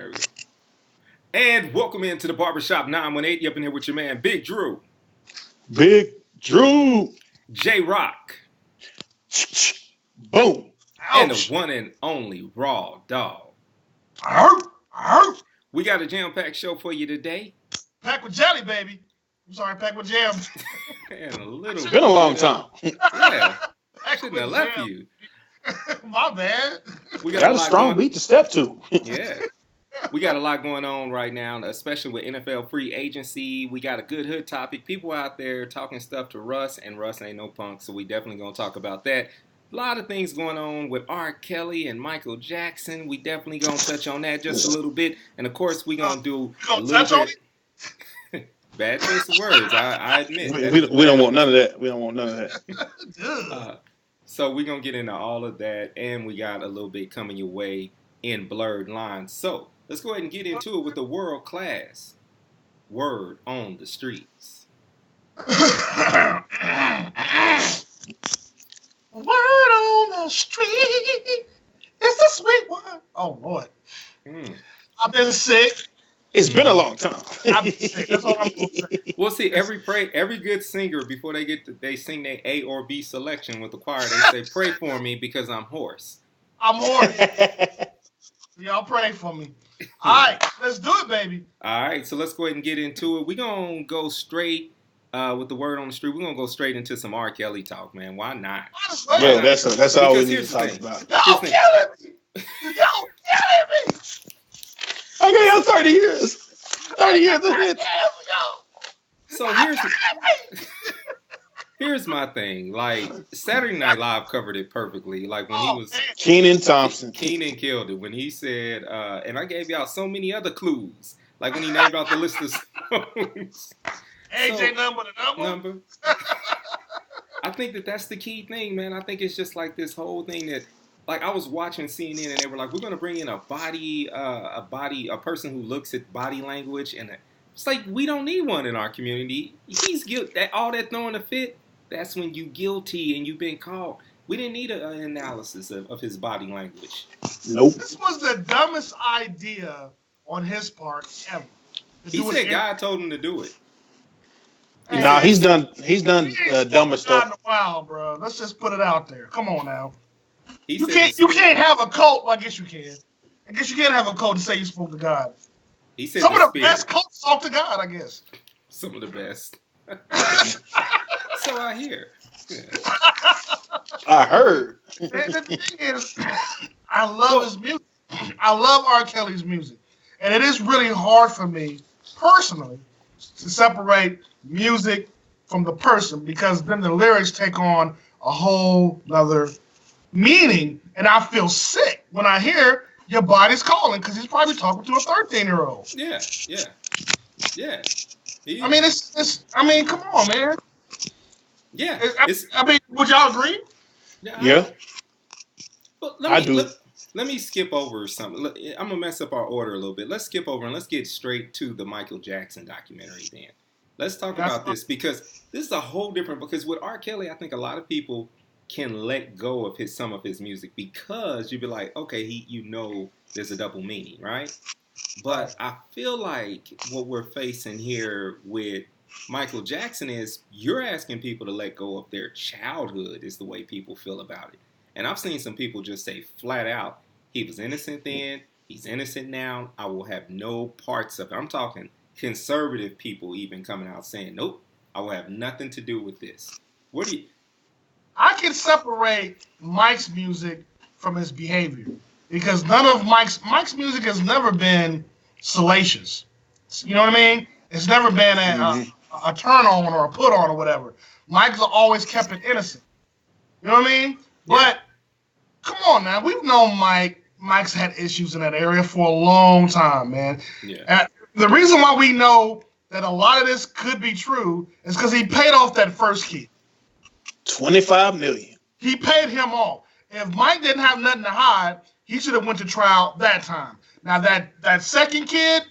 There we go. And welcome into the Barbershop 918. You up in here with your man, Bigg Dru. Bigg Dru. J-Rocc. Boom. And the one and only Raw Dawg. We got a jam-packed show for you today. Packed with jelly, baby. I'm sorry, packed with jam. And a little. It's been a long time. Yeah. I shouldn't have left you. My bad. We got a strong beat to step to. Yeah. We got a lot going on right now, especially with NFL free agency. We got a good hood topic. People out there talking stuff to Russ, and Russ ain't no punk, so we definitely going to talk about that. A lot of things going on with R.Kelly and Micheal Jackson. We definitely going to touch on that just a little bit. And, of course, we going to do a little bit. Bad choice of words, I admit. We don't want none of that. We don't want none of that. So we're going to get into all of that, and we got a little bit coming your way in blurred lines. So let's go ahead and get into it with the world-class word on the streets. Word on the street. It's a sweet word. Oh, Lord. I've been sick. It's been a long time. I've been sick. That's all I'm going to say. Well, see, every good singer, before they sing their A or B selection with the choir, they say, pray for me because I'm hoarse. I'm hoarse. Y'all pray for me. All right, let's do it, baby. All right, so let's go ahead and get into it. We're going to go straight with the word on the street. We're going to go straight into some R.Kelly talk, man. Why not? Yeah, that's all we need to talk about. Y'all killing me. Y'all killing me. Okay, I'm 30 years. 30 years of it. So here's my thing. Like, Saturday Night Live covered it perfectly. Like, when he was... Kenan Thompson. Kenan killed it. When he said, and I gave y'all so many other clues. Like, when he named out the list of songs. AJ number. I think that's the key thing, man. I think it's just like this whole thing that... Like, I was watching CNN, and they were like, we're going to bring in a person who looks at body language. And it's like, we don't need one in our community. He's guilty. All that throwing a fit, that's when you guilty and you've been caught. We didn't need an analysis of his body language. Nope. This was the dumbest idea on his part ever. He said God told him to do it. Nah, he's done dumber stuff. In a while, bro. Let's just put it out there. Come on now. You You can't have a cult. Well, I guess you can. I guess you can't have a cult and say you spoke to God. He said some of the best cults talk to God, I guess. Some of the best. So I hear. Yeah. I heard. And the thing is, I love his music. I love R. Kelly's music. And it is really hard for me, personally, to separate music from the person, because then the lyrics take on a whole other meaning, and I feel sick when I hear your body's calling, because he's probably talking to a 13-year-old. Yeah. I mean, it's come on, man. Yeah. I mean, would y'all agree? Yeah. But I do. Let me skip over something. I'm going to mess up our order a little bit. Let's skip over and let's get straight to the Micheal Jackson documentary then. Let's talk about this, because this is a whole different, because with R. Kelly, I think a lot of people can let go of some of his music, because you'd be like, okay, there's a double meaning, right? But I feel like what we're facing here with Micheal Jackson is you're asking people to let go of their childhood is the way people feel about it. And I've seen some people just say flat out, he was innocent then, he's innocent now, I will have no parts of it. I'm talking conservative people even coming out saying, nope, I will have nothing to do with this. I can separate Mike's music from his behavior, because none of Mike's music has never been salacious. You know what I mean? It's never been a turn on or a put on or whatever. Mike's always kept it innocent. You know what I mean? Yeah. But come on now, we've known Mike's had issues in that area for a long time, man. Yeah. The reason why we know that a lot of this could be true is because he paid off that first kid. $25 million. He paid him off. If Mike didn't have nothing to hide, he should have went to trial that time. Now that second kid,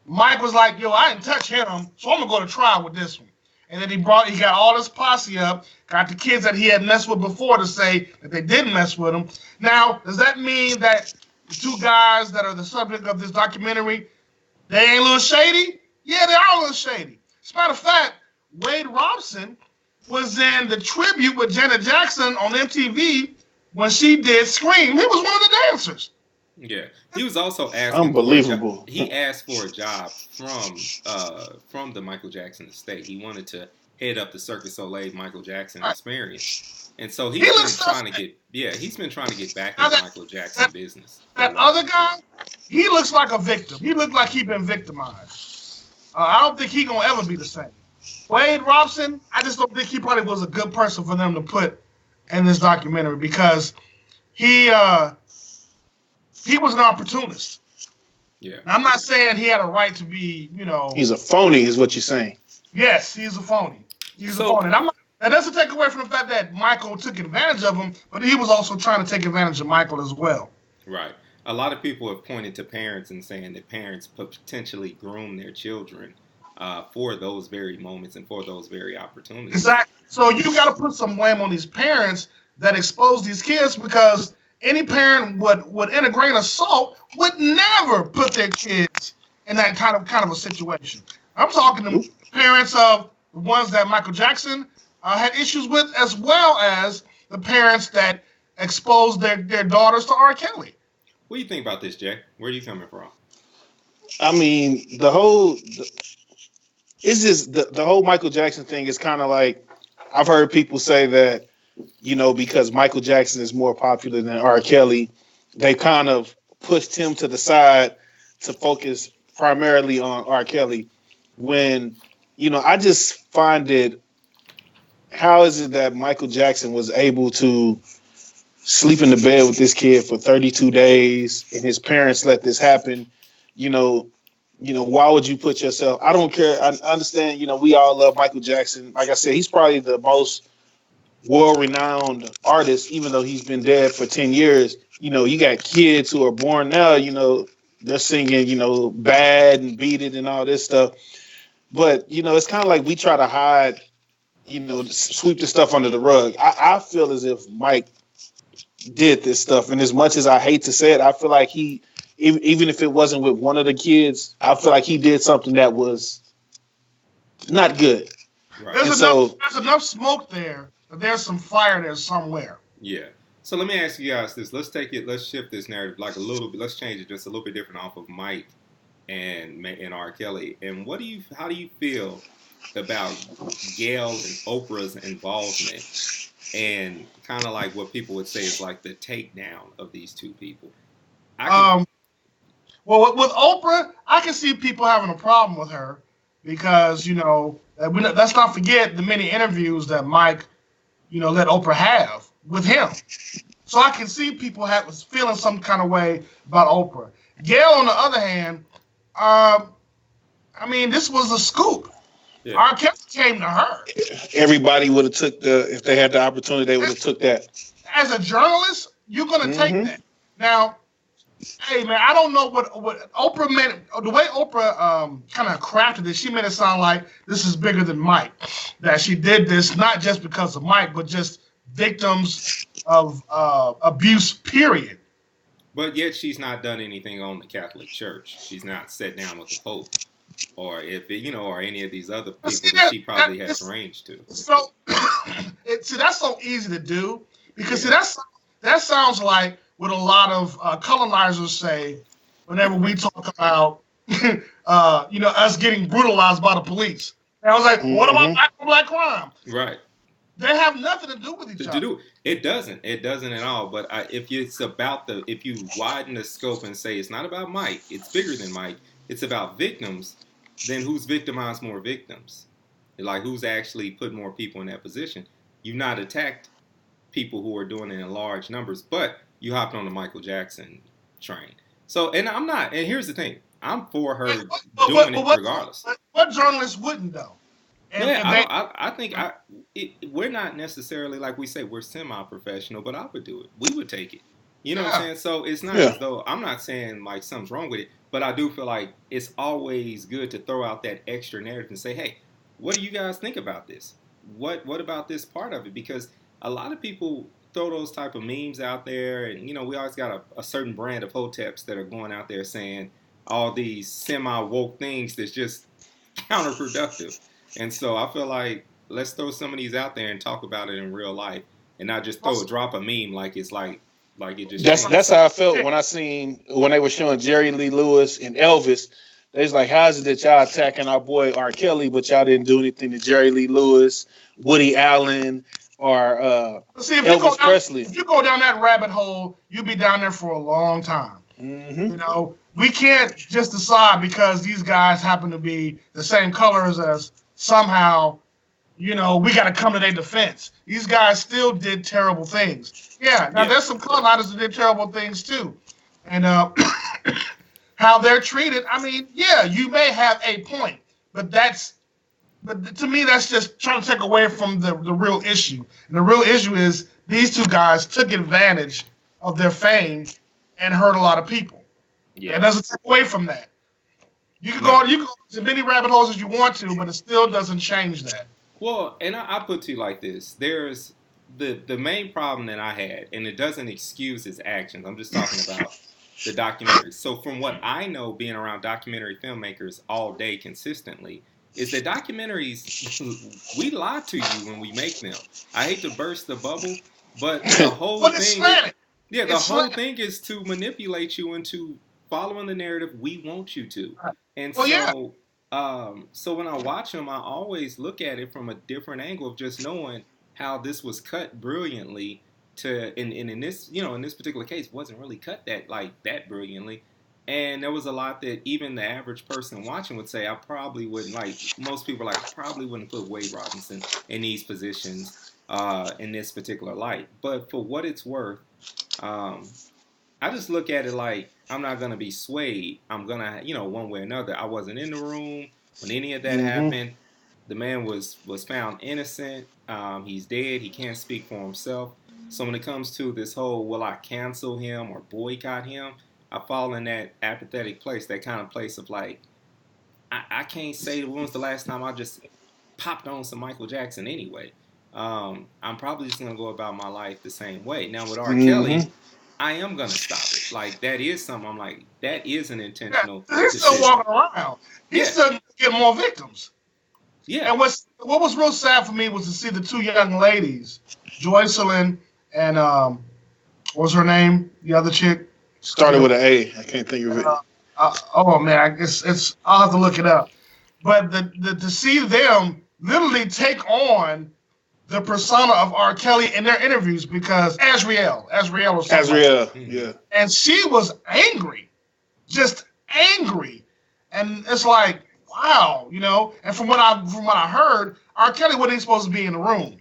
Mike was like, yo, I didn't touch him, so I'm gonna go to trial with this one. And then he got all this posse up, got the kids that he had messed with before to say that they didn't mess with him. Now, does that mean that the two guys that are the subject of this documentary, they ain't a little shady? Yeah, they are a little shady. As a matter of fact, Wade Robson was in the tribute with Janet Jackson on MTV when she did Scream. He was one of the dancers. Yeah, he was also asking. Unbelievable. He asked for a job from the Michael Jackson estate. He wanted to head up the Cirque du Soleil Michael Jackson experience, and so he's been trying to get back into Michael Jackson business. That other guy, he looks like a victim. He looked like he been victimized. I don't think he gonna ever be the same. Wade Robson, I just don't think he probably was a good person for them to put in this documentary because he was an opportunist. Yeah. Now, I'm not saying he had a right to be, He's a phony, is what you're saying. Yes, he's a phony. He's a phony. And that doesn't take away from the fact that Michael took advantage of him, but he was also trying to take advantage of Michael as well. Right. A lot of people have pointed to parents and saying that parents potentially groom their children for those very moments and for those very opportunities. Exactly. So you got to put some blame on these parents that expose these kids because any parent would in a grain of salt would never put their kids in that kind of a situation. I'm talking to parents of the ones that Michael Jackson had issues with, as well as the parents that exposed their daughters to R.Kelly. What do you think about this, Jay? Where are you coming from? I mean, the whole Michael Jackson thing is kind of like, I've heard people say that, because Michael Jackson is more popular than R. Kelly, they kind of pushed him to the side to focus primarily on R. Kelly. When, I just find it, how is it that Michael Jackson was able to sleep in the bed with this kid for 32 days and his parents let this happen? Why would you put yourself? I don't care. I understand, we all love Michael Jackson. Like I said, he's probably the most world-renowned artist, even though he's been dead for 10 years. You got kids who are born now, they're singing, Bad and Beat It and all this stuff. But, it's kind of like we try to hide, sweep the stuff under the rug. I feel as if Mike did this stuff. And as much as I hate to say it, I feel like he, even if it wasn't with one of the kids, I feel like he did something that was not good. Right. There's enough smoke there, but there's some fire there somewhere. Yeah. So let me ask you guys this. Let's shift this narrative like a little bit. Let's change it just a little bit different off of Mike and R. Kelly. And how do you feel about Gail and Oprah's involvement and kind of like what people would say is like the takedown of these two people? Well, with Oprah, I can see people having a problem with her because, let's not forget the many interviews that Mike, let Oprah have with him. So I can see people feeling some kind of way about Oprah. Gail, on the other hand, this was a scoop. Yeah. R.Kelly came to her. Everybody would have if they had the opportunity, they would have took that. As a journalist, you're going to take that. Now, hey, man, I don't know what Oprah meant. The way Oprah kind of crafted it, she made it sound like this is bigger than Mike. That she did this not just because of Mike, but just victims of abuse, period. But yet she's not done anything on the Catholic Church. She's not sat down with the Pope. Or or any of these other people that she probably has arranged to. So, that's so easy to do because that sounds like what a lot of colonizers say whenever we talk about us getting brutalized by the police. And I was like, what about black crime? Right. They have nothing to do with each other. It doesn't at all. But if you widen the scope and say it's not about Mike, it's bigger than Mike. It's about victims. Then who's victimized more victims? Like who's actually put more people in that position? You've not attacked people who are doing it in large numbers, but you hopped on the Michael Jackson train. So, and I'm not. And here's the thing: I'm for her doing it regardless. What journalists wouldn't though? I think we're not necessarily like we say we're semi-professional, but I would do it. We would take it. You know what I'm saying? So it's not as though I'm not saying like something's wrong with it. But I do feel like it's always good to throw out that extra narrative and say, hey, what do you guys think about this? What about this part of it? Because a lot of people throw those type of memes out there, and we always got a certain brand of hoteps that are going out there saying all these semi-woke things that's just counterproductive. And so I feel like let's throw some of these out there and talk about it in real life, and not just drop a meme like it's like it just. That's how I felt when they were showing Jerry Lee Lewis and Elvis. They was like, how is it that y'all attacking our boy R.Kelly, but y'all didn't do anything to Jerry Lee Lewis, Woody Allen, or Elvis Presley? If you go down that rabbit hole, you'll be down there for a long time. Mm-hmm. We can't just decide because these guys happen to be the same color as us. Somehow, we got to come to their defense. These guys still did terrible things. Yeah, now there's some color artists that did terrible things too. And how they're treated, I mean, yeah, you may have a point, but to me, that's just trying to take away from the real issue. And the real issue is these two guys took advantage of their fame and hurt a lot of people. Yeah. It doesn't take away from that. You can go to many rabbit holes as you want to, but it still doesn't change that. Well, and I put to you like this. There's the main problem that I had, and it doesn't excuse his actions. I'm just talking about the documentaries. So from what I know, being around documentary filmmakers all day consistently, is that documentaries, we lie to you when we make them. I hate to burst the bubble, but the whole thing is to manipulate you into following the narrative we want you to. And so when I watch them, I always look at it from a different angle of just knowing how this was cut brilliantly in this particular case wasn't really cut that brilliantly. And there was a lot that even the average person watching would say, I probably wouldn't, most people I probably wouldn't put Wade Robinson in these positions in this particular light. But for what it's worth, I just look at it like I'm not going to be swayed. I'm going to, one way or another. I wasn't in the room when any of that happened. The man was found innocent. He's dead. He can't speak for himself. So when it comes to this whole, will I cancel him or boycott him? I fall in that apathetic place, that kind of place of I can't say when was the last time I just popped on some Micheal Jackson anyway. I'm probably just going to go about my life the same way. Now with R.Kelly, I am going to stop it. That is something I'm like, that is an intentional He's still walking around. He's still getting more victims. Yeah. And what was real sad for me was to see the two young ladies, Joycelyn and what was her name? The other chick? Started with an A. I can't think of it. Oh man, it's. I'll have to look it up. But to see them literally take on the persona of R. Kelly in their interviews, because Azriel was yeah, and she was angry, just angry, and it's like, wow, And from what I heard, R. Kelly wasn't even supposed to be in the room,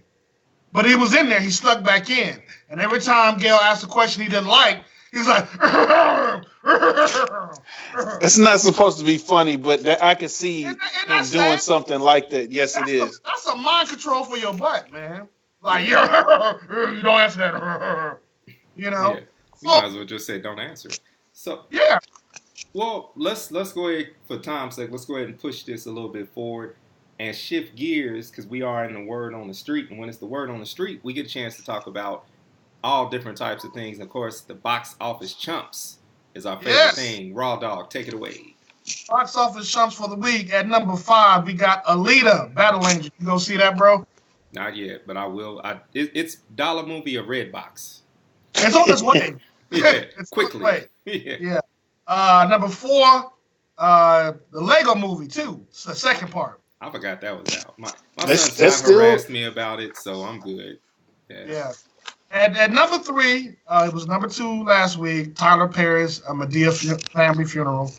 but he was in there. He snuck back in, and every time Gail asked a question he didn't like, he's like, it's not supposed to be funny, but I can see him doing something like that. Yes, it is. That's a mind control for your butt, man. Like, you don't answer that. Yeah. You might as well just say don't answer. So yeah. Well, let's go ahead, for time's sake, let's go ahead and push this a little bit forward and shift gears, because we are in the word on the street, and when it's the word on the street, we get a chance to talk about all different types of things. And of course, the box office chumps is our favorite thing. Raw Dawg, take it away. Box office chumps for the week. At number 5, we got Alita, Battle Angel. You go see that, bro? Not yet, but I will. It's dollar movie or red box. It's on its way. Yeah, it's quickly. On its way. Yeah. Number 4, the Lego movie too. It's the second part. I forgot that was out. My son harassed me about it, so I'm good. Yeah. At number 3, it was number 2 last week. Tyler Perry's A Medea Family Funeral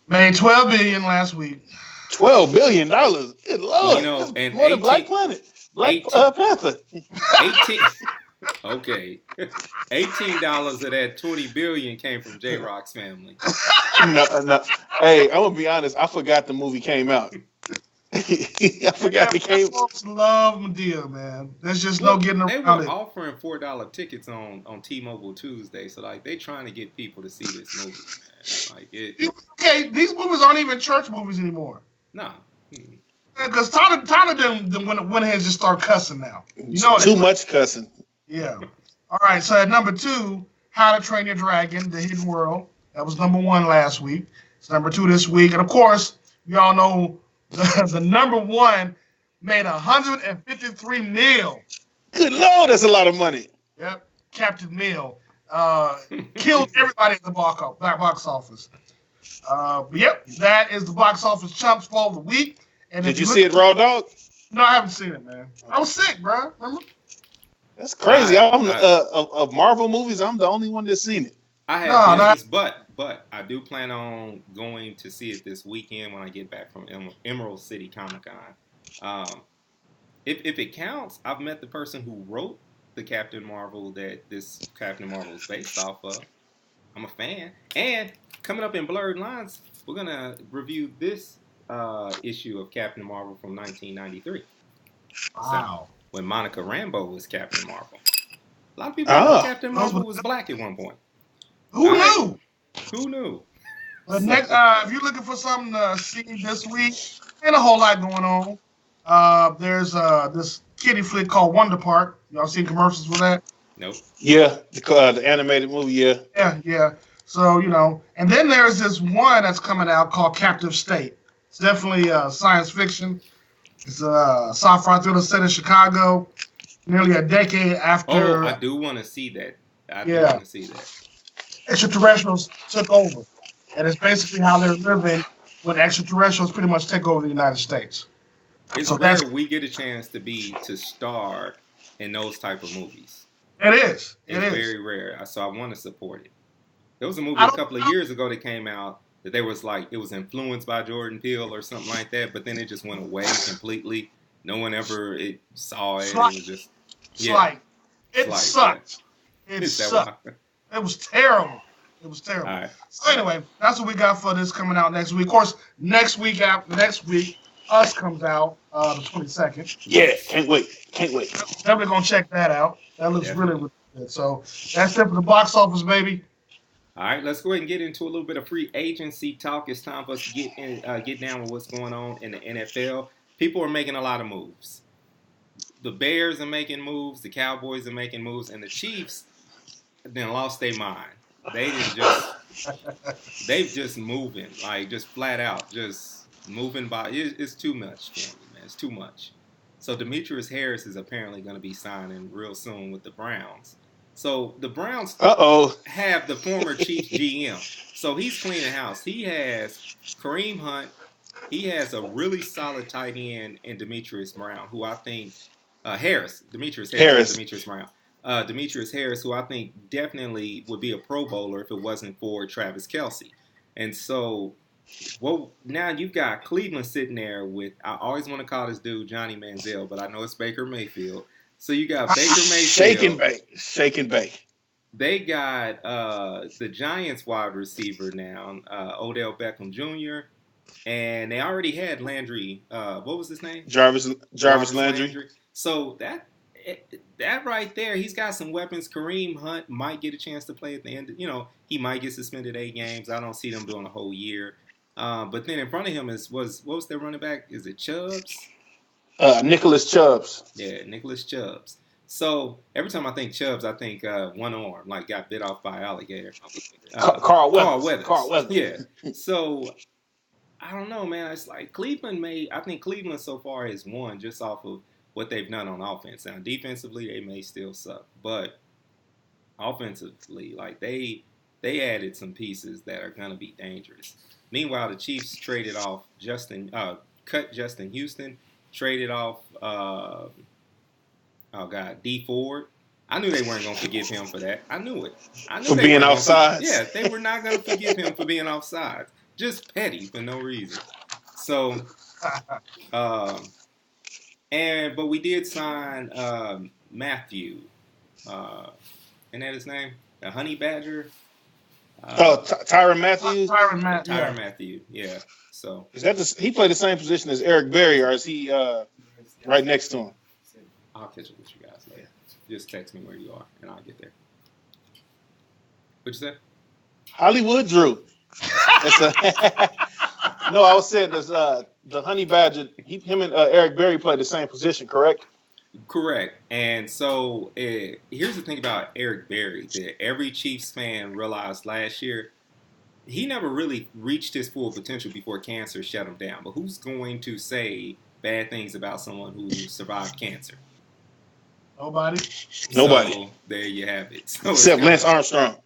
made $12 billion last week. $12 billion. Good Lord. And more than Black Planet, Black Panther. 18. Okay, $18 of that $20 billion came from J-Rocc's family. No. Hey, I'm gonna be honest. I forgot the movie came out. I forgot it came. Folks love Medea, man. There's just no getting around it. They were offering $4 tickets on T-Mobile Tuesday, so they trying to get people to see this movie, man. Okay, these movies aren't even church movies anymore. No. Because Tyler went ahead and just start cussing now. Too much cussing. Yeah. All right. So at number 2, How to Train Your Dragon: The Hidden World. That was number 1 last week. It's number 2 this week, and of course, you all know the number 1 made 153 mil. Good Lord, that's a lot of money. Yep. Captain Mill killed everybody at the box office. But yep, that is the box office chumps for the week. And did you see it, Raw Dawg? No, I haven't seen it, man. I was sick, bro. Remember? That's crazy. Of Marvel movies, I'm the only one that's seen it. I have business, but I do plan on going to see it this weekend when I get back from Emerald City Comic Con. If it counts, I've met the person who wrote the Captain Marvel that this Captain Marvel is based off of. I'm a fan. And coming up in Blurred Lines, we're going to review this issue of Captain Marvel from 1993. Wow. So, when Monica Rambeau was Captain Marvel. A lot of people thought Captain Marvel was black at one point. Who knew? Who knew? But next, if you're looking for something to see this week, ain't a whole lot going on. There's this kiddie flick called Wonder Park. Y'all seen commercials for that? Nope. Yeah, the animated movie, yeah. Yeah. So, and then there's this one that's coming out called Captive State. It's definitely science fiction. It's a sci-fi thriller set in Chicago, nearly a decade after. Oh, I do want to see that. I do want to see that. Extraterrestrials took over. And it's basically how they're living when extraterrestrials pretty much take over the United States. It's rare we get a chance to star in those type of movies. It is. It's very rare. So I want to support it. There was a movie a couple of years ago that came out that they was like, it was influenced by Jordan Peele or something like that, but then it just went away completely. No one ever saw it. It was just... It sucked. It sucked. It was terrible. It was terrible. All right. So anyway, that's what we got for this coming out next week. Of course, next week, Us comes out the 22nd. Yeah, can't wait. Definitely gonna check that out. That looks really, really good. So that's it for the box office, baby. All right, let's go ahead and get into a little bit of free agency talk. It's time for us to get down with what's going on in the NFL. People are making a lot of moves. The Bears are making moves. The Cowboys are making moves, and the Chiefs then lost their mind. They've just moving, like just flat out, just moving by. It's too much for me, man. It's too much. So Demetrius Harris is apparently going to be signing real soon with the Browns. So the Browns have the former Chiefs GM. So he's cleaning house. He has Kareem Hunt. He has a really solid tight end in Demetrius Brown, who I think Demetrius Brown. Demetrius Harris, who I think definitely would be a Pro Bowler if it wasn't for Travis Kelce. And so, now you've got Cleveland sitting there with, I always want to call this dude Johnny Manziel, but I know it's Baker Mayfield. So you got Baker Mayfield. Shake and bake. They got the Giants wide receiver now, Odell Beckham Jr., and they already had Landry. What was his name? Jarvis Landry. So that right there, he's got some weapons. Kareem Hunt might get a chance to play at the end. He might get suspended 8 games. I don't see them doing a whole year. But then in front of him what was their running back? Is it Chubbs? Nicholas Chubbs. Yeah, Nicholas Chubbs. So every time I think Chubbs, I think one arm, like got bit off by an alligator. Carl Weathers. Yeah. So I don't know, man. It's like I think Cleveland so far has won just off of what they've done on offense. Now, defensively, they may still suck, but offensively, like they added some pieces that are going to be dangerous. Meanwhile, the Chiefs traded off cut Justin Houston, traded off, D Ford. I knew they weren't going to forgive him for that. I knew it. For being offside? Yeah, they were not going to forgive him for being offside. Just petty for no reason. So, but we did sign Matthew. Isn't that his name? The Honey Badger? Tyrann Mathieu? Tyrann Mathieu, yeah. So is that he played the same position as Eric Berry, or is he right next to him? I'll catch up with you guys later. Just text me where you are, and I'll get there. What'd you say? Hollywood Drew. No, I was saying there's the Honey Badger. Him and Eric Berry played the same position, correct? Correct. And so here's the thing about Eric Berry that every Chiefs fan realized last year. He never really reached his full potential before cancer shut him down. But who's going to say bad things about someone who survived cancer? Nobody. Nobody. So there you have it. So Except Lance Armstrong.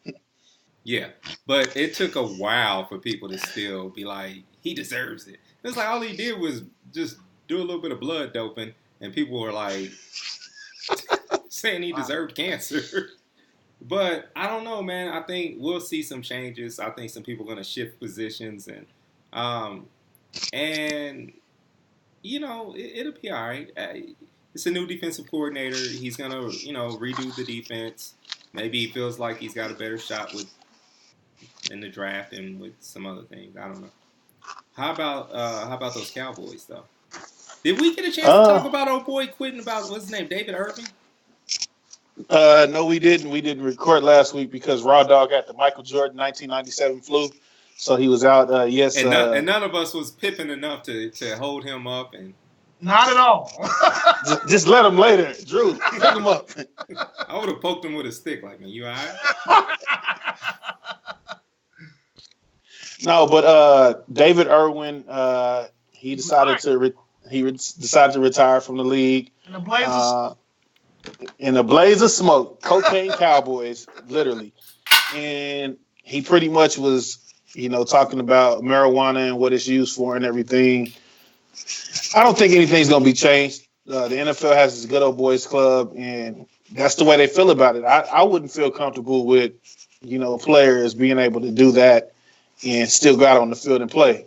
Yeah. But it took a while for people to still be like, he deserves it. It's like all he did was just do a little bit of blood doping, and people were like saying he deserved cancer. But I don't know, man. I think we'll see some changes. I think some people are going to shift positions, and it'll be all right. It's a new defensive coordinator. He's going to redo the defense. Maybe he feels like he's got a better shot in the draft and with some other things. I don't know. How about those Cowboys though? Did we get a chance to talk about old boy quitting about what's his name, David Irving? No, we didn't. We didn't record last week because Raw Dawg had the Michael Jordan 1997 flu, so he was out. And none of us was pipping enough to hold him up, and not at all. just let him later, Drew. Pick him up. I would have poked him with a stick, like, man, you all right? No, but David Irwin, he decided to retire from the league. In a blaze of smoke, cocaine Cowboys, literally. And he pretty much was, talking about marijuana and what it's used for and everything. I don't think anything's going to be changed. The NFL has this good old boys club, and that's the way they feel about it. I wouldn't feel comfortable with, players being able to do that and still go out on the field and play.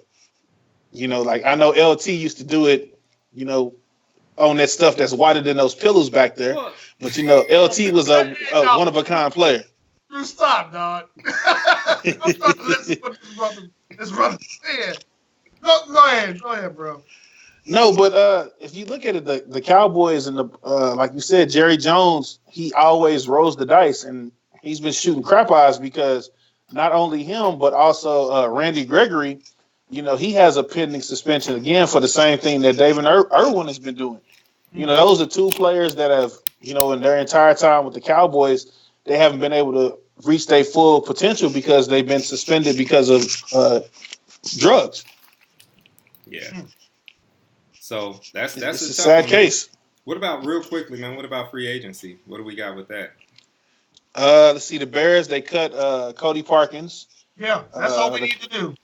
Like I know LT used to do it, on that stuff that's whiter than those pillows back there. But LT was a one-of-a-kind player. You stop, dog. I'm trying to listen to this brother said. Go ahead, bro. No, but if you look at it, the Cowboys and like you said, Jerry Jones, he always rolls the dice, and he's been shooting crap eyes because not only him, but also Randy Gregory. He has a pending suspension again for the same thing that David Irwin has been doing. Those are two players that have, in their entire time with the Cowboys, they haven't been able to reach their full potential because they've been suspended because of drugs. Yeah. So that's a sad case. What about real quickly, man? What about free agency? What do we got with that? Let's see. The Bears, they cut Cody Parkins. Yeah, that's all we need to do.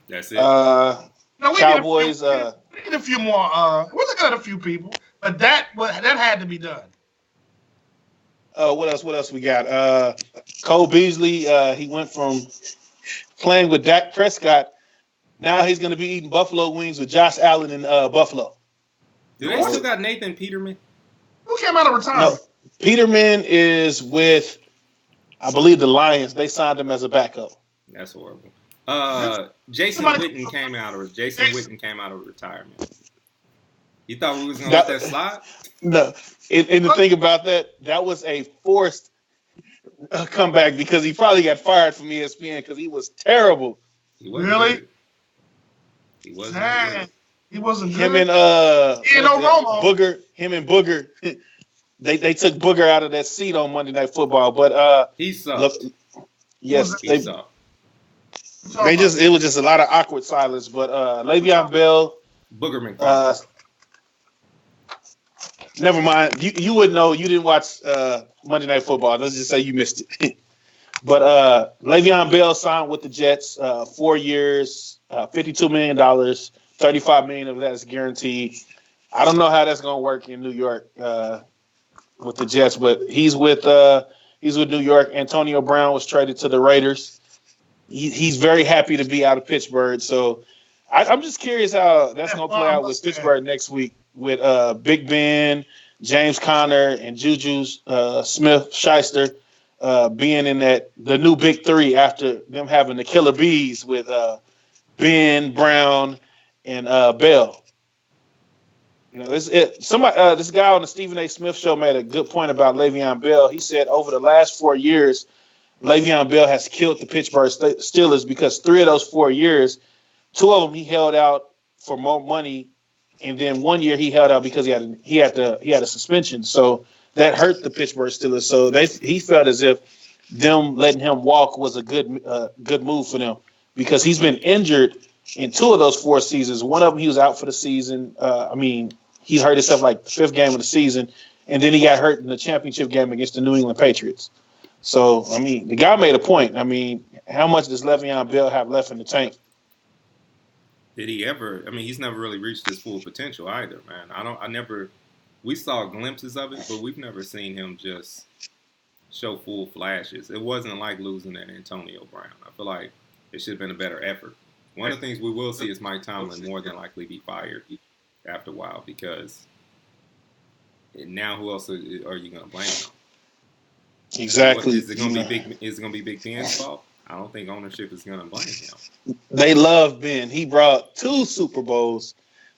That's it. Cowboys. We need a few more. We're looking at a few people, but that had to be done. What else we got? Cole Beasley. He went from playing with Dak Prescott. Now he's going to be eating buffalo wings with Josh Allen in Buffalo. Do they still got Nathan Peterman? Who came out of retirement? No, Peterman is with, I believe, the Lions. They signed him as a backup. That's horrible. Jason Witten came out of retirement. You thought we was gonna let that slide? No. And the thing about that was a forced comeback because he probably got fired from ESPN because he was terrible. He wasn't really? Good. He wasn't good. He wasn't good. Him and Booger. Him and Booger. They took Booger out of that seat on Monday Night Football, but he sucked. Yes, he sucked. It was just a lot of awkward silence. But Le'Veon Bell, Booger never mind. You wouldn't know. You didn't watch Monday Night Football. Let's just say you missed it. But Le'Veon Bell signed with the Jets, 4 years, $52 million, $35 million of that is guaranteed. I don't know how that's going to work in New York with the Jets, but he's with New York. Antonio Brown was traded to the Raiders. He's very happy to be out of Pittsburgh. So I'm just curious how that's going to play out with Pittsburgh next week with Big Ben, James Conner, and Juju Smith-Schuster being in the new Big Three after them having the killer bees with Ben, Brown, and Bell. This guy on the Stephen A. Smith show made a good point about Le'Veon Bell. He said over the last 4 years, Le'Veon Bell has killed the Pittsburgh Steelers because 3 of those 4 years, 2 of them he held out for more money and then one year he held out because he had a suspension. So that hurt the Pittsburgh Steelers. So he felt as if them letting him walk was a good move for them because he's been injured in 2 of those 4 seasons. One of them he was out for the season. He hurt himself like the 5th game of the season, and then he got hurt in the championship game against the New England Patriots. So the guy made a point. How much does Le'Veon Bell have left in the tank? Did he ever? He's never really reached his full potential either, man. We saw glimpses of it, but we've never seen him just show full flashes. It wasn't like losing at Antonio Brown. I feel like it should have been a better effort. One of the things we will see is Mike Tomlin more than likely be fired after a while because now who else are you going to blame him? Exactly. Is it going to be Big Ben's fault? I don't think ownership is going to blame him. They love Ben. He brought 2 Super Bowls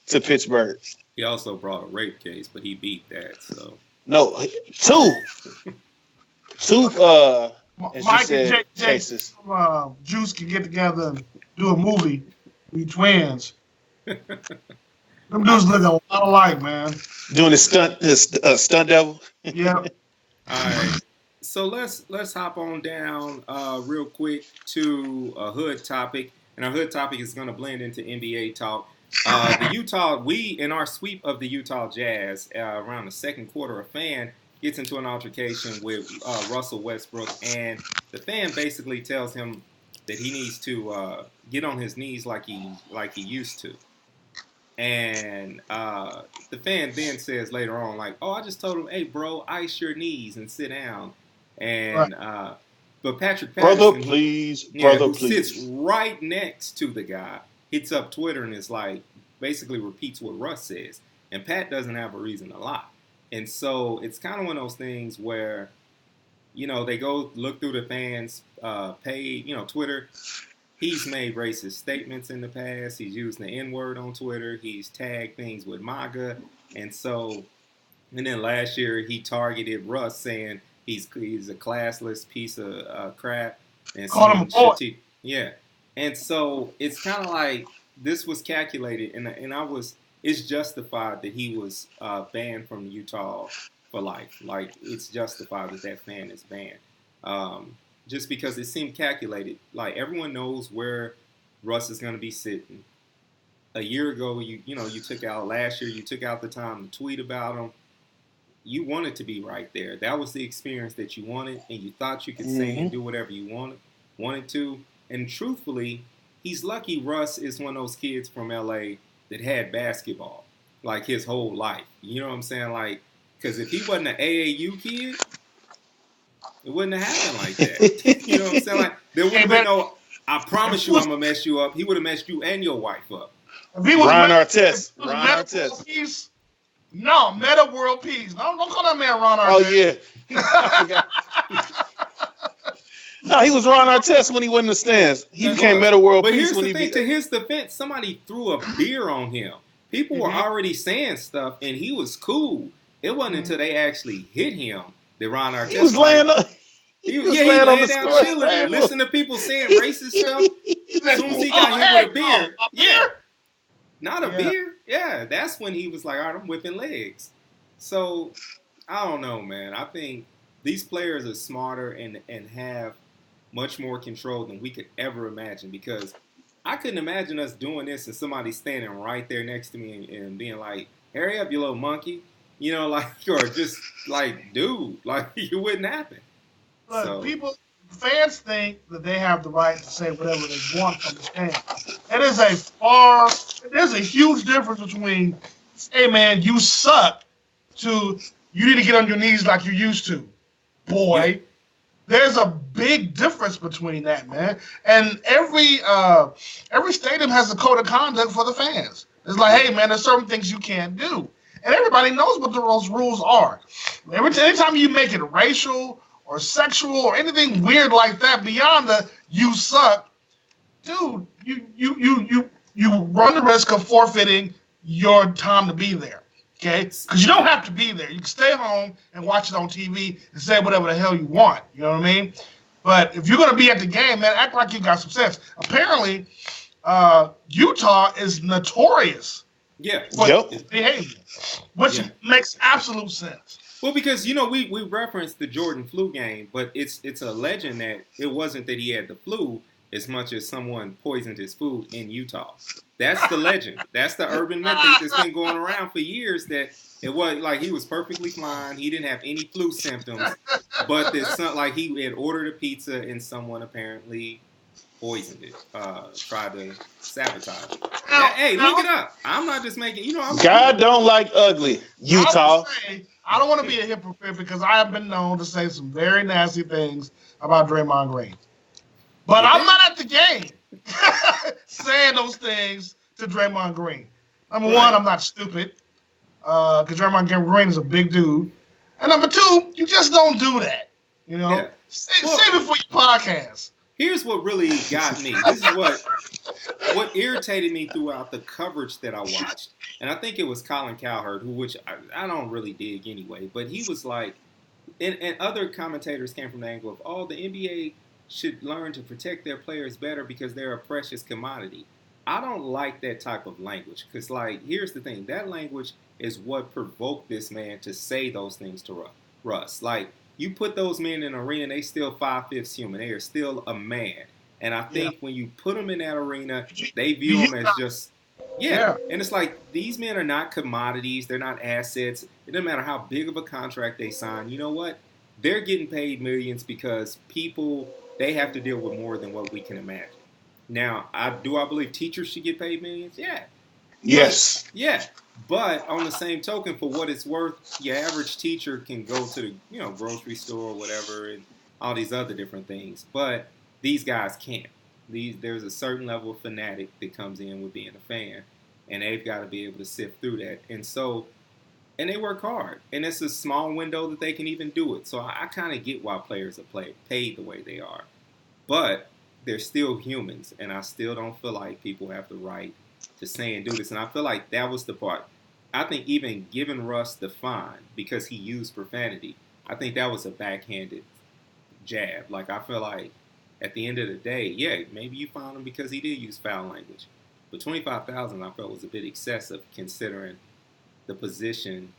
to Pittsburgh. He also brought a rape case, but he beat that. So no, 2. 2. As Mike you said, and cases. Juice can get together and do a movie. Be twins. Them dudes look a lot alike, man. Doing his stunt devil. Yeah. All right. So let's hop on down real quick to a hood topic, and our hood topic is going to blend into NBA talk. In our sweep of the Utah Jazz around the second quarter, a fan gets into an altercation with Russell Westbrook, and the fan basically tells him that he needs to get on his knees like he used to. And the fan then says later on, like, "Oh, I just told him, hey, bro, ice your knees and sit down." And but Patrick Patterson, who sits right next to the guy, hits up Twitter and is like, basically repeats what Russ says. And Pat doesn't have a reason to lie. And so it's kind of one of those things where, they go look through the fans' page, Twitter. He's made racist statements in the past. He's used the N-word on Twitter. He's tagged things with MAGA. And then last year he targeted Russ saying he's a classless piece of crap. And call him a boy. Yeah. And so it's kind of like this was calculated, and it's justified that he was banned from Utah for life. Like, it's justified that fan is banned. Just because it seemed calculated. Like, everyone knows where Russ is going to be sitting. A year ago, last year, you took out the time to tweet about him. You wanted to be right there. That was the experience that you wanted, and you thought you could say and do whatever you wanted to. And truthfully, he's lucky Russ is one of those kids from L.A. that had basketball, like, his whole life. You know what I'm saying? Like, because if he wasn't an AAU kid, it wouldn't have happened like that. You know what I'm saying? Like, there would have been no, I promise you I'm going to mess you up. He would have messed you and your wife up. Ron Artest. Ron Artest. No, Meta World Peace. Don't call that man Ron Artest. Oh, yeah. No, he was Ron Artest when he went in the stands. He became Meta World Peace when he... But here's the thing, to his defense, somebody threw a beer on him. People were already saying stuff, and he was cool. It wasn't until they actually hit him that Ron Artest... He was laying up. He laying down chilling, listening to people saying racist stuff. As soon as he got hit with a beer. Yeah. Not a beer? Yeah, that's when he was like, all right, I'm whipping legs. So, I don't know, man. I think these players are smarter and have much more control than we could ever imagine, because I couldn't imagine us doing this and somebody standing right there next to me and being like, hurry up, you little monkey. Or just like, dude, like, it wouldn't happen. Look, fans think that they have the right to say whatever they want from the stand. There's a huge difference between, hey man, you suck, to you need to get on your knees like you used to, boy. Yeah. There's a big difference between that, man. And every stadium has a code of conduct for the fans. It's like, hey man, there's certain things you can't do. And everybody knows what those rules are. Anytime you make it racial or sexual or anything weird like that beyond the you suck, dude, you run the risk of forfeiting your time to be there. Okay? Because you don't have to be there. You can stay home and watch it on TV and say whatever the hell you want. You know what I mean? But if you're going to be at the game, man, act like you got some sense. Apparently, Utah is notorious Yeah. But behavior, which makes absolute sense. Well, because we referenced the Jordan flu game, but it's a legend that it wasn't that he had the flu as much as someone poisoned his food in Utah. That's the legend. That's the urban myth that's been going around for years. That it was like he was perfectly fine. He didn't have any flu symptoms, but like he had ordered a pizza and someone apparently poisoned it, tried to sabotage it. Hey, look it up. I'm not just making. God don't like ugly, Utah. I don't want to be a hypocrite because I have been known to say some very nasty things about Draymond Green. But I'm not at the game saying those things to Draymond Green. Number one, I'm not stupid because Draymond Green is a big dude. And number two, you just don't do that. Save it for your podcast. Here's what really got me. This is what irritated me throughout the coverage that I watched. And I think it was Colin Cowherd, which I don't really dig anyway. But he was like, and other commentators came from the angle of, the NBA should learn to protect their players better because they're a precious commodity. I don't like that type of language because, here's the thing. That language is what provoked this man to say those things to Russ. You put those men in an arena, they still 5/5 human. They are still a man. And I think when you put them in that arena, they view them as just, And it's like, these men are not commodities. They're not assets. It doesn't matter how big of a contract they sign. You know what? They're getting paid millions because they have to deal with more than what we can imagine. Now, I believe teachers should get paid millions? Yeah. Yes. Yeah. But on the same token, for what it's worth, your average teacher can go to the grocery store or whatever and all these other different things. But these guys can't. There's a certain level of fanatic that comes in with being a fan, and they've got to be able to sift through that. And they work hard, and it's a small window that they can even do it. So I kind of get why players are paid the way they are. But they're still humans, and I still don't feel like people have the right to say and do this. And I feel like that was the part. I think even giving Russ the fine because he used profanity, I think that was a backhanded jab. I feel like at the end of the day, maybe you found him because he did use foul language. But $25,000 I felt was a bit excessive considering the position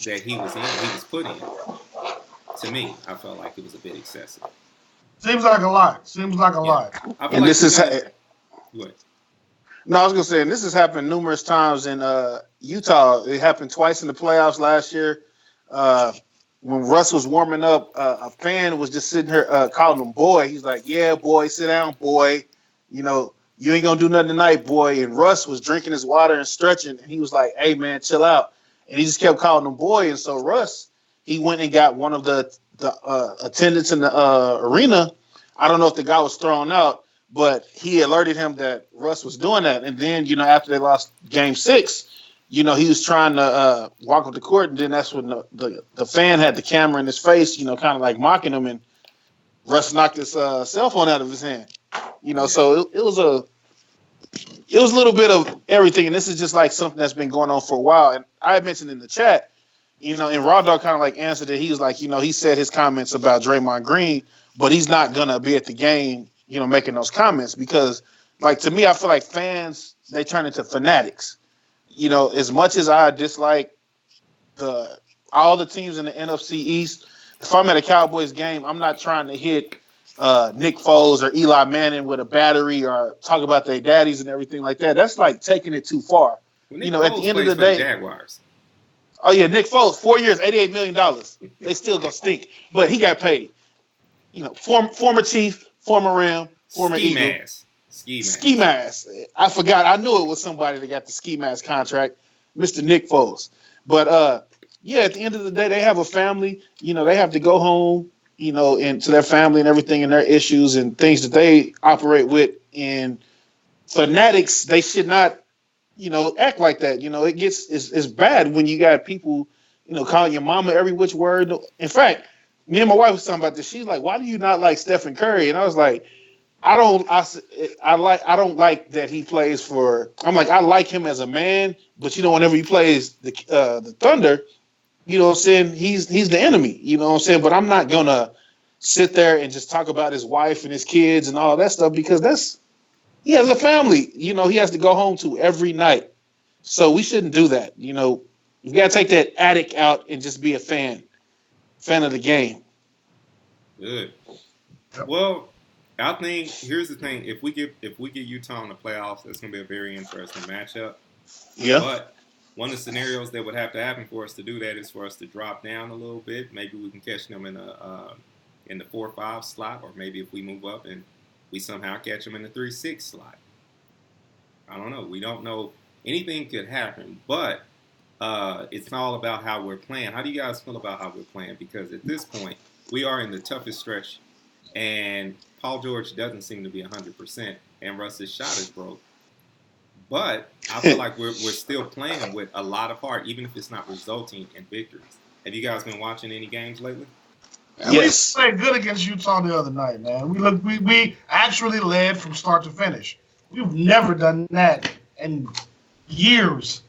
that he was put in. To me, I felt like it was a bit excessive. Seems like a lot. And this is... No, I was going to say, and this has happened numerous times in Utah. It happened twice in the playoffs last year. When Russ was warming up, a fan was just sitting here calling him boy. He's like, yeah, boy, sit down, boy. You ain't going to do nothing tonight, boy. And Russ was drinking his water and stretching, and he was like, hey, man, chill out. And he just kept calling him boy. And so Russ, he went and got one of the attendants in the arena. I don't know if the guy was thrown out, but he alerted him that Russ was doing that. And then, after they lost Game 6, he was trying to walk up the court. And then that's when the fan had the camera in his face, kind of like mocking him. And Russ knocked his cell phone out of his hand. So it was a little bit of everything. And this is just like something that's been going on for a while. And I had mentioned in the chat, and Raw Dawg kind of like answered it. He was like, he said his comments about Draymond Green, but he's not going to be at the game, making those comments because, to me, I feel like fans, they turn into fanatics. As much as I dislike all the teams in the NFC East, if I'm at a Cowboys game, I'm not trying to hit Nick Foles or Eli Manning with a battery or talk about their daddies and everything like that. That's like taking it too far. At the end of the day, Jaguars. Oh yeah, Nick Foles, 4 years, $88 million. They still gonna stink, but he got paid. Former Chief, former Ram, former Eagle. Ski mask. I forgot. I knew it was somebody that got the ski mask contract, Mr. Nick Foles. But at the end of the day, they have a family. They have to go home, and to their family and everything and their issues and things that they operate with. And fanatics, they should not, act like that. It's bad when you got people, calling your mama every which word. In fact, me and my wife was talking about this. She's like, "Why do you not like Stephen Curry?" And I was like, I don't like that he plays for. I'm like, I like him as a man, but whenever he plays the Thunder, he's the enemy. But I'm not gonna sit there and just talk about his wife and his kids and all that stuff because he has a family. He has to go home to every night. So we shouldn't do that. You got to take that addict out and just be a fan of the game. Good. Well, I think here's the thing: if we get Utah in the playoffs, that's going to be a very interesting matchup. Yeah. But one of the scenarios that would have to happen for us to do that is for us to drop down a little bit. Maybe we can catch them in the 4-5 slot, or maybe if we move up and we somehow catch them in the 3-6 slot. I don't know. We don't know. Anything could happen, but it's all about how we're playing. How do you guys feel about how we're playing? Because at this point, we are in the toughest stretch, and Paul George doesn't seem to be 100%, and Russ's shot is broke. But I feel like we're still playing with a lot of heart, even if it's not resulting in victories. Have you guys been watching any games lately? Yes. We played good against Utah the other night, man. We actually led from start to finish. We've never done that in years.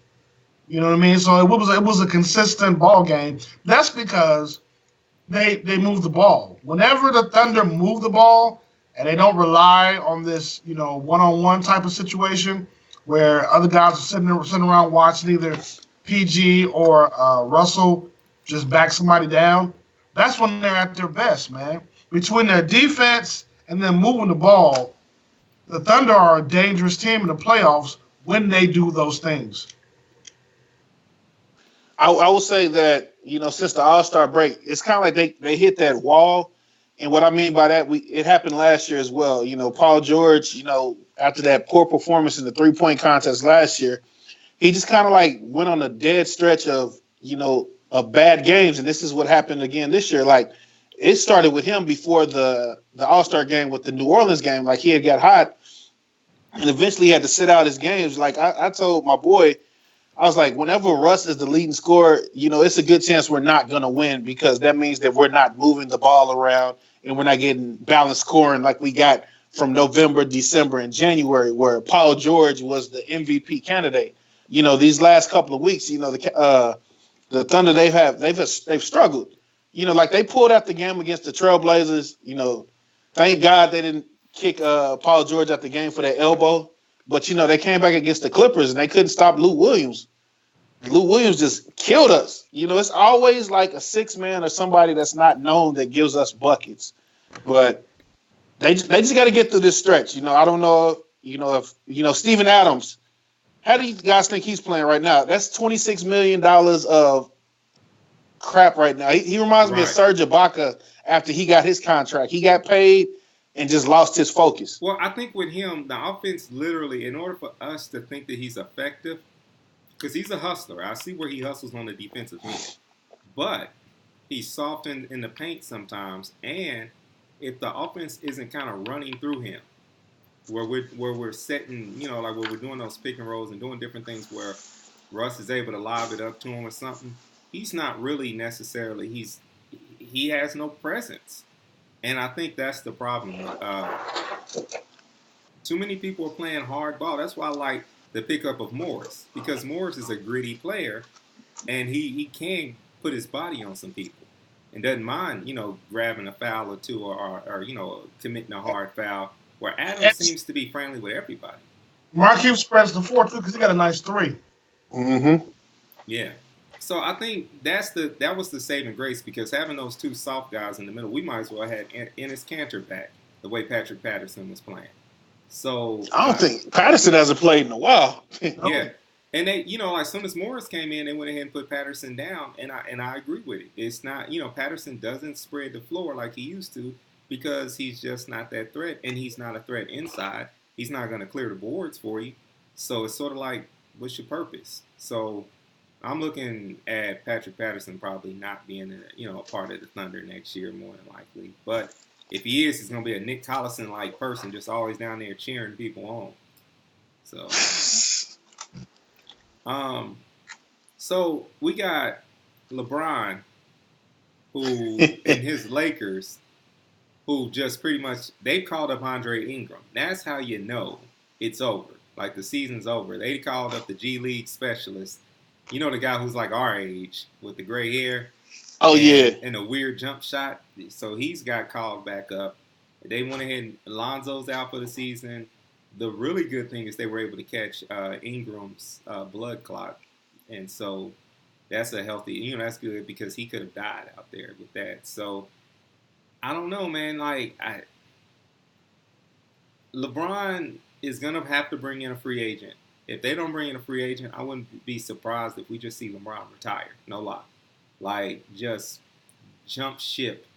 You know what I mean? So it was a consistent ball game. That's because they moved the ball. Whenever the Thunder move the ball and they don't rely on this, one-on-one type of situation where other guys are sitting around watching either PG or Russell just back somebody down, that's when they're at their best, man. Between their defense and then moving the ball, the Thunder are a dangerous team in the playoffs when they do those things. I will say that, since the All-Star break, it's kind of like they hit that wall. And what I mean by that, it happened last year as well. Paul George, after that poor performance in the three-point contest last year, he just kind of like went on a dead stretch of bad games. And this is what happened again this year. Like, it started with him before the All-Star game with the New Orleans game. Like, he had got hot and eventually he had to sit out his games. Like, I told my boy, I was like, whenever Russ is the leading scorer, it's a good chance we're not going to win, because that means that we're not moving the ball around and we're not getting balanced scoring like we got from November, December, and January, where Paul George was the MVP candidate. These last couple of weeks, the Thunder, they've struggled. Like they pulled out the game against the Trailblazers. Thank God they didn't kick Paul George out the game for that elbow. But, they came back against the Clippers and they couldn't stop Lou Williams. Lou Williams just killed us. It's always like a six-man or somebody that's not known that gives us buckets. But they just got to get through this stretch. I don't know, if Steven Adams, how do you guys think he's playing right now? That's $26 million of crap right now. He reminds me of Serge Ibaka after he got his contract. He got paid and just lost his focus. Well, I think with him, the offense literally, in order for us to think that he's effective, because he's a hustler. I see where he hustles on the defensive end. But he's soft in the paint sometimes. And if the offense isn't kind of running through him, where we're setting, like where we're doing those pick and rolls and doing different things where Russ is able to lob it up to him or something, he's not really necessarily, he has no presence. And I think that's the problem. Too many people are playing hard ball. That's why I like the pickup of Morris, because Morris is a gritty player, and he can put his body on some people and doesn't mind, grabbing a foul or two or committing a hard foul, where Adams seems to be friendly with everybody. Markieff spreads the floor, too, because he got a nice three. Mm-hmm. Yeah. So I think that was the saving grace, because having those two soft guys in the middle, we might as well have Enes Kanter back the way Patrick Patterson was playing. So I don't think Patterson hasn't played in a while. Yeah, and they, like as soon as Morris came in, they went ahead and put Patterson down, and I agree with it. It's not, Patterson doesn't spread the floor like he used to, because he's just not that threat, and he's not a threat inside. He's not going to clear the boards for you. So it's sort of like, what's your purpose? So I'm looking at Patrick Patterson probably not being a part of the Thunder next year, more than likely. But if he is, he's going to be a Nick Collison-like person, just always down there cheering people on. So we got LeBron, who in his Lakers, who just pretty much, they called up Andre Ingram. That's how you know it's over. Like the season's over. They called up the G League specialist. The guy who's like our age with the gray hair. Oh, yeah. And a weird jump shot. So he's got called back up. They went ahead and Alonzo's out for the season. the really good thing is they were able to catch Ingram's blood clot, and so that's a healthy. That's good because he could have died out there with that. So I don't know, man. LeBron is gonna have to bring in a free agent. If they don't bring in a free agent, I wouldn't be surprised if we just see LeBron retire. No lie, just jump ship,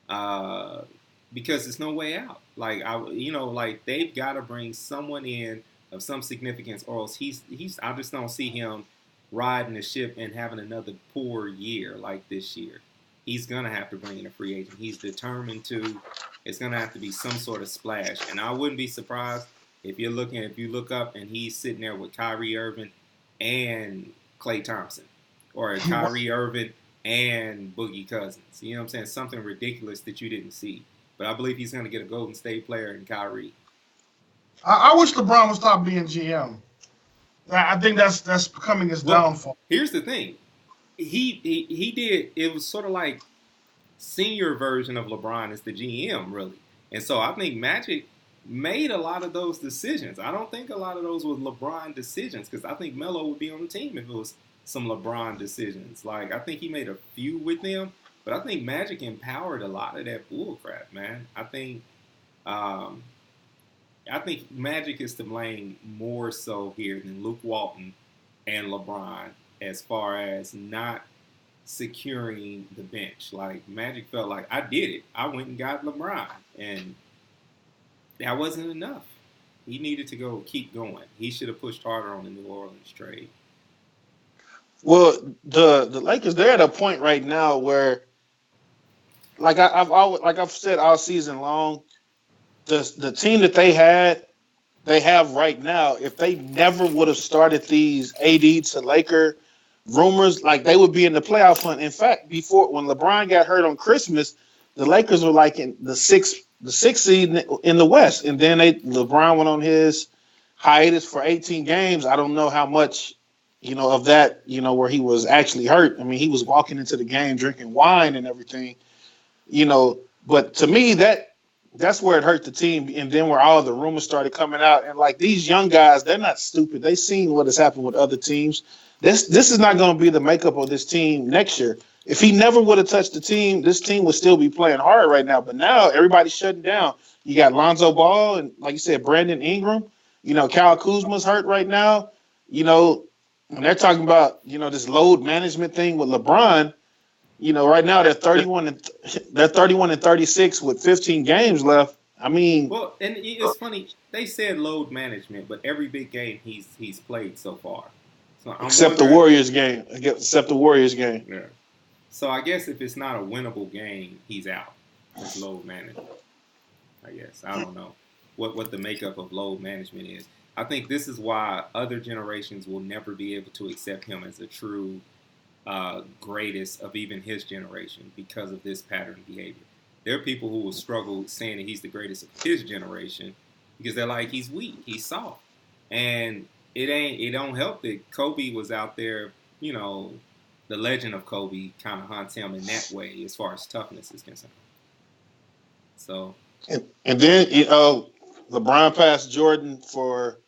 because there's no way out. They've got to bring someone in of some significance, or else he's. I just don't see him riding the ship and having another poor year like this year. He's gonna have to bring in a free agent. He's determined to. It's gonna have to be some sort of splash, and I wouldn't be surprised if you look up and he's sitting there with Kyrie Irving and Klay Thompson, or Kyrie Irving and Boogie Cousins. You know what I'm saying? Something ridiculous that you didn't see. But I believe he's going to get a Golden State player in Kyrie. I wish LeBron would stop being GM. I think that's becoming his downfall. Here's the thing. He did. It was sort of like senior version of LeBron as the GM, really. And so I think Magic made a lot of those decisions. I don't think a lot of those were LeBron decisions, because I think Melo would be on the team if it was some LeBron decisions. I think he made a few with them, but I think Magic empowered a lot of that bullcrap, man. I think Magic is to blame more so here than Luke Walton and LeBron as far as not securing the bench. Magic felt like, I did it. I went and got LeBron, and that wasn't enough. He needed to keep going. He should have pushed harder on the New Orleans trade. Well, the Lakers, they're at a point right now where, I've said all season long, the team that they have right now, if they never would have started these AD to Laker rumors, they would be in the playoff hunt. In fact, when LeBron got hurt on Christmas, the Lakers were in the sixth seed in the West, and then LeBron went on his hiatus for 18 games. I don't know how much, of that, where he was actually hurt. I mean, he was walking into the game drinking wine and everything, But to me, that's where it hurt the team. And then where all the rumors started coming out, and these young guys, they're not stupid. They've seen what has happened with other teams. This is not going to be the makeup of this team next year. If he never would have touched the team, this team would still be playing hard right now. But now everybody's shutting down. You got Lonzo Ball and, like you said, Brandon Ingram. Kyle Kuzma's hurt right now. When they're talking about, this load management thing with LeBron, right now they're 31 and 36 with 15 games left. I mean, well, and it's funny. They said load management, but every big game he's played so far. So except the Warriors game. Yeah. So I guess if it's not a winnable game, he's out. It's load management. I guess. I don't know what the makeup of load management is. I think this is why other generations will never be able to accept him as a true greatest of even his generation because of this pattern of behavior. There are people who will struggle saying that he's the greatest of his generation because they're like, he's weak, he's soft. And it don't help that Kobe was out there, the legend of Kobe kind of haunts him in that way as far as toughness is concerned. So, and then LeBron passed Jordan for,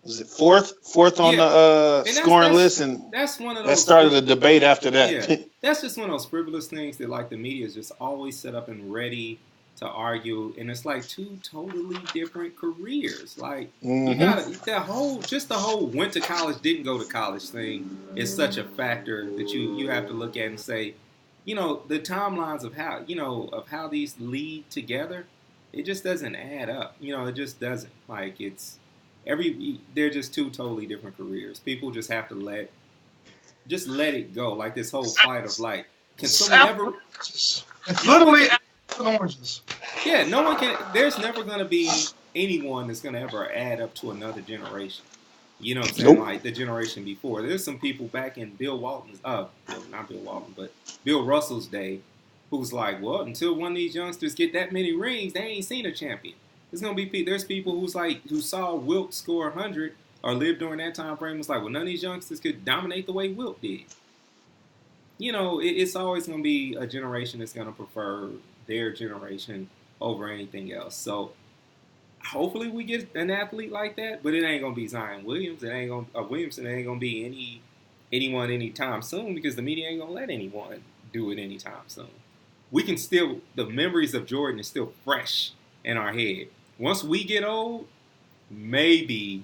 was it fourth on the scoring list, and that's one of those that started a debate after that. Yeah, that's just one of those frivolous things that the media is just always set up and ready to argue, and it's two totally different careers. You got the whole went to college, didn't go to college thing is such a factor that you have to look at and say, the timelines of how these lead together, it just doesn't add up. It just doesn't. They're just two totally different careers. People just have to let it go. This whole fight of can someone ever? It's literally apples and oranges. Yeah, no one can. There's never going to be anyone that's going to ever add up to another generation. You know what I'm saying? Nope. The generation before. There's some people back in Bill Walton's, not Bill Walton, but Bill Russell's day, who's well, until one of these youngsters get that many rings, they ain't seen a champion. There's people who saw Wilt score 100 or lived during that time frame, was well, none of these youngsters could dominate the way Wilt did. It's always going to be a generation that's going to prefer their generation over anything else. So hopefully we get an athlete like that, but it ain't gonna be Zion Williams. It ain't gonna Williamson. It ain't gonna be anyone anytime soon because the media ain't gonna let anyone do it anytime soon. We can still the memories of Jordan is still fresh in our head. Once we get old, maybe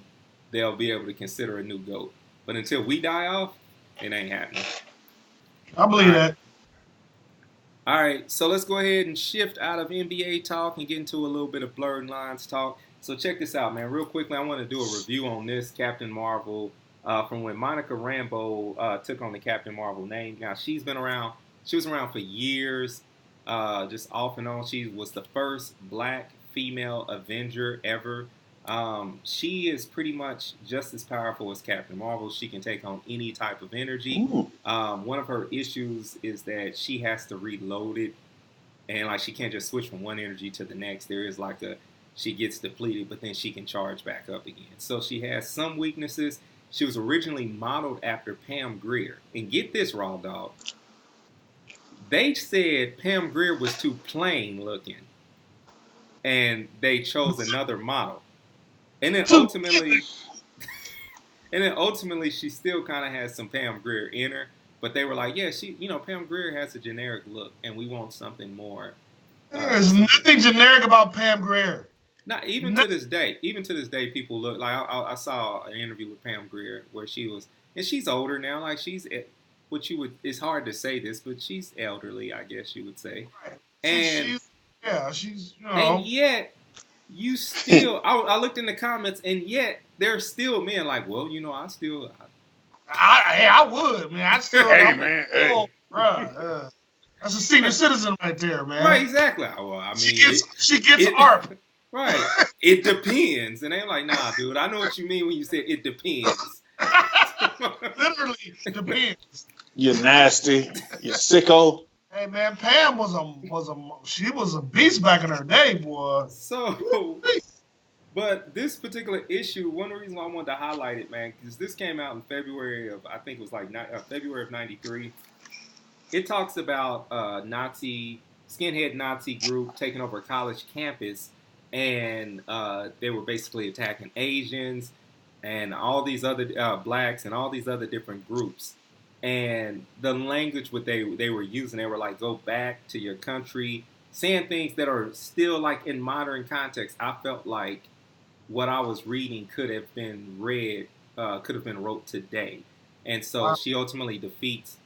they'll be able to consider a new GOAT. But until we die off, it ain't happening. I believe that. All right, so let's go ahead and shift out of NBA talk and get into a little bit of blurred lines talk. So check this out, man. Real quickly, I want to do a review on this Captain Marvel from when Monica Rambeau took on the Captain Marvel name. Now, she's been around. She was around for years, just off and on. She was the first black female Avenger ever. She is pretty much just as powerful as Captain Marvel. She can take on any type of energy. One of her issues is that she has to reload it, and like she can't just switch from one energy to the next. There is like she gets depleted, but then she can charge back up again. So she has some weaknesses. She was originally modeled after Pam Grier, and get this, Raw Dawg. They said Pam Grier was too plain looking, and they chose another model. And then ultimately, she still kind of has some Pam Grier in her. But they were like, yeah, Pam Grier has a generic look, and we want something more. There's nothing generic about Pam Grier. Not even to this day. Even to this day, people look like I saw an interview with Pam Grier where she was, and she's older now. Like she's what you would. It's hard to say this, but she's elderly, I guess you would say. Right. And she's and yet. You still, I looked in the comments, and yet there's still men like, well, I would, man. I still, man. Bruh, that's a senior citizen right there, man. Right, exactly. Well, I mean, she gets ARP. Right. It depends, and they're like, nah, dude. I know what you mean when you said it depends. Literally depends. You're nasty. You're sicko. Hey man, Pam was a beast back in her day, boy. So, but this particular issue, one reason why I wanted to highlight it, man, because this came out in February of February of '93. It talks about skinhead Nazi group taking over a college campus, and they were basically attacking Asians and all these other blacks and all these other different groups. And the language what they were using, they were like, go back to your country, saying things that are still like in modern context. I felt like what I was reading could have been wrote today. And so she ultimately defeats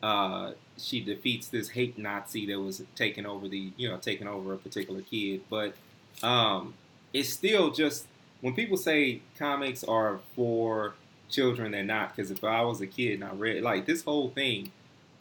this hate Nazi that was taking over a particular kid. But it's still just, when people say comics are for children, they're not, because if I was a kid and I read, like, this whole thing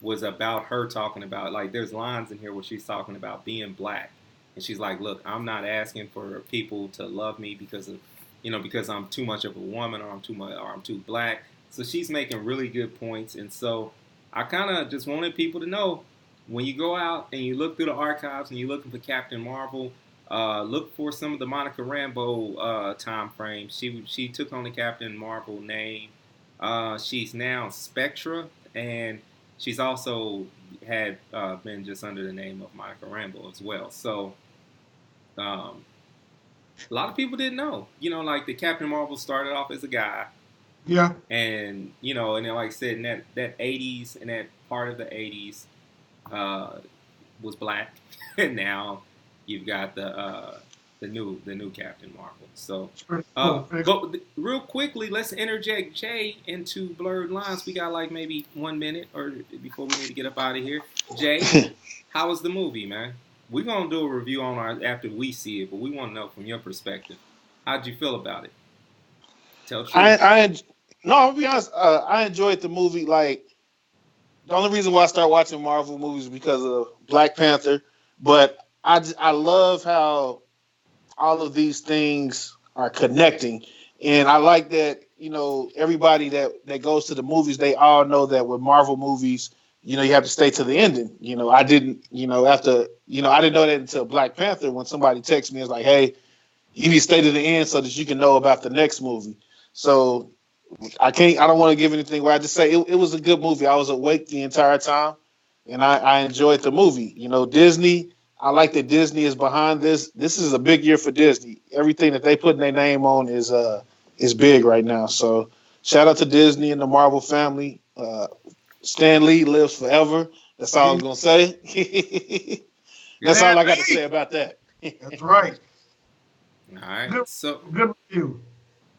was about her talking about, like, there's lines in here where she's talking about being black, and she's like, look, I'm not asking for people to love me because I'm too much of a woman, or I'm too black. So she's making really good points. And so I kind of just wanted people to know, when you go out and you look through the archives and you're looking for Captain Marvel, look for some of the Monica Rambeau time frame. She took on the Captain Marvel name. She's now Spectra, and she's also had been just under the name of Monica Rambeau as well. So a lot of people didn't know. Like the Captain Marvel started off as a guy. Yeah. And and then, like I said, in that 80s, and that part of the 80s was black, and now you've got the new Captain Marvel. So, but real quickly, let's interject Jay into Blurred Lines. We got like maybe 1 minute or before we need to get up out of here. Jay, how was the movie, man? We're gonna do a review on after we see it, but we want to know from your perspective. How'd you feel about it? Tell the truth. I'll be honest. I enjoyed the movie. Like, the only reason why I started watching Marvel movies is because of Black Panther, but I love how all of these things are connecting. And I like that, everybody that goes to the movies, they all know that with Marvel movies, you have to stay to the ending. I didn't, I didn't know that until Black Panther, when somebody texted me, it's like, hey, you need to stay to the end so that you can know about the next movie. So I don't want to give anything where I just say it was a good movie. I was awake the entire time, and I enjoyed the movie. Disney, I like that Disney is behind this. This is a big year for Disney. Everything that they put their name on is big right now. So shout out to Disney and the Marvel family. Stan Lee lives forever. That's all I was gonna say. That's all I got to say about that. That's right. All right. Good review.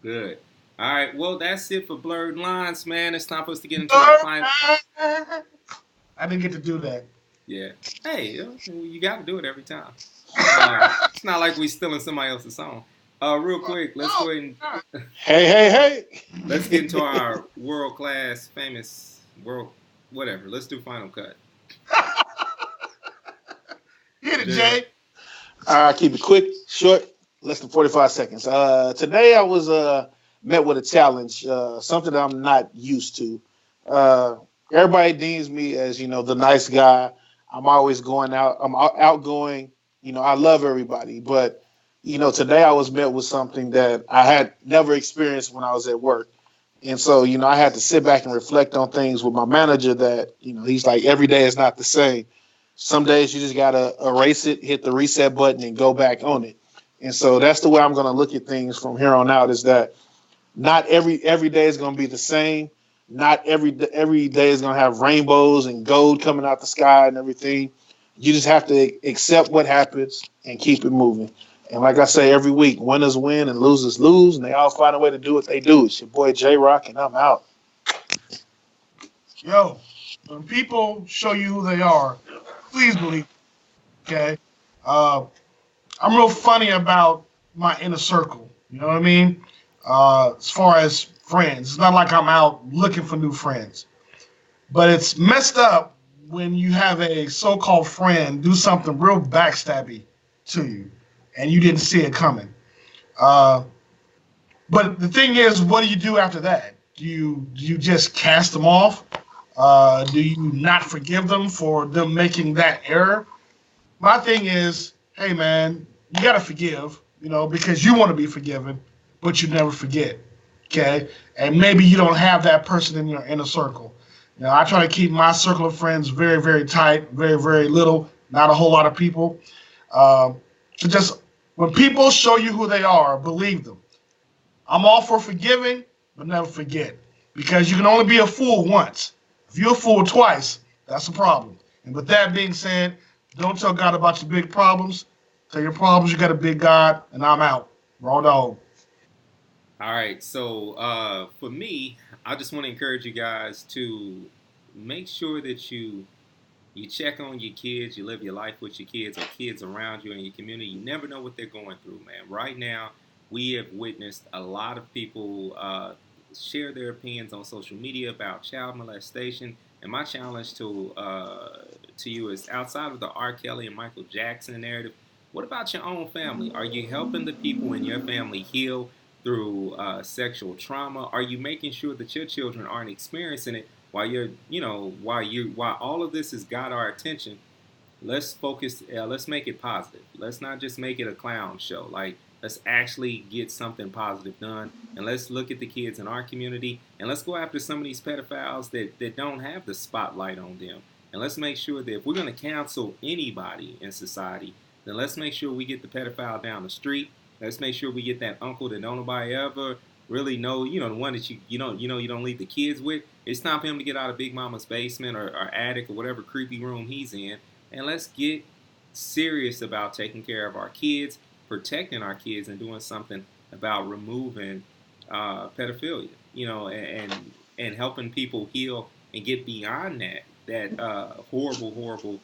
Good. All right. Well, that's it for Blurred Lines, man. It's time for us to get into our final. I didn't get to do that. Yeah. Hey, you got to do it every time. It's not like we stealing somebody else's song. Real quick, let's go ahead and hey. Let's get into our world-class, famous whatever. Let's do Final Cut. Hit it, Jay. All right, keep it quick, short, less than 45 seconds. Today I was met with a challenge, something that I'm not used to. Everybody deems me as, the nice guy. I'm always going out. I'm outgoing. I love everybody. But, today I was met with something that I had never experienced when I was at work. And so, I had to sit back and reflect on things with my manager that, he's like, every day is not the same. Some days you just got to erase it, hit the reset button, and go back on it. And so that's the way I'm going to look at things from here on out, is that not every day is going to be the same. Not every day is going to have rainbows and gold coming out the sky and everything. You just have to accept what happens and keep it moving. And like I say every week, winners win and losers lose, and they all find a way to do what they do. It's your boy J-Rocc, and I'm out. Yo, when people show you who they are, please believe it, okay? I'm real funny about my inner circle. You know what I mean? As far as friends, it's not like I'm out looking for new friends. But it's messed up when you have a so-called friend do something real backstabby to you, and you didn't see it coming. But the thing is, what do you do after that? Do you just cast them off? Do you not forgive them for them making that error? My thing is, hey man, you gotta forgive, because you want to be forgiven, but you never forget. Okay? And maybe you don't have that person in your inner circle. I try to keep my circle of friends very, very tight, very, very little, not a whole lot of people. So just when people show you who they are, believe them. I'm all for forgiving, but never forget. Because you can only be a fool once. If you're a fool twice, that's a problem. And with that being said, don't tell God about your big problems. Tell your problems you got a big God, and I'm out. Raw Dawg. All right, so for me, I just want to encourage you guys to make sure that you check on your kids, you live your life with your kids or kids around you in your community. You never know what they're going through, man. Right now, we have witnessed a lot of people share their opinions on social media about child molestation. And my challenge to you is, outside of the R.Kelly and Micheal Jackson narrative, what about your own family? Are you helping the people in your family heal through sexual trauma? Are you making sure that your children aren't experiencing it while while all of this has got our attention? Let's focus. Let's make it positive. Let's not just make it a clown show. Let's actually get something positive done, and let's look at the kids in our community, and let's go after some of these pedophiles that don't have the spotlight on them. And let's make sure that if we're going to cancel anybody in society, then let's make sure we get the pedophile down the street. Let's make sure we get that uncle that don't nobody ever really know, the one that you don't leave the kids with. It's time for him to get out of Big Mama's basement or attic or whatever creepy room he's in, and let's get serious about taking care of our kids, protecting our kids, and doing something about removing pedophilia, and helping people heal and get beyond that horrible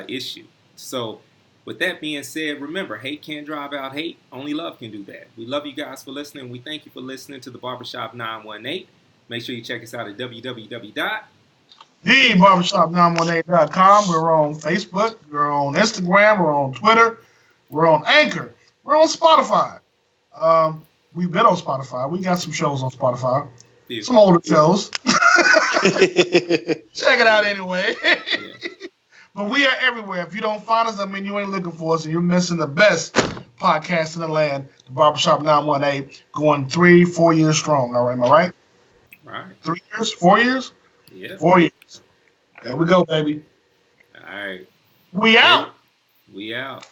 issue. So with that being said, remember, hate can't drive out hate. Only love can do that. We love you guys for listening. We thank you for listening to the Barbershop 918. Make sure you check us out at TheBarbershop918.com. We're on Facebook. We're on Instagram. We're on Twitter. We're on Anchor. We're on Spotify. We've been on Spotify. We got some shows on Spotify. Yeah. Some older shows. Check it out anyway. Yeah. But we are everywhere. If you don't find us, you ain't looking for us, and you're missing the best podcast in the land, the Barbershop 918, going 3-4 years strong. All right, am I right? Right. 3 years? 4 years? Yeah. 4 years. There we go, baby. All right. We out. We out.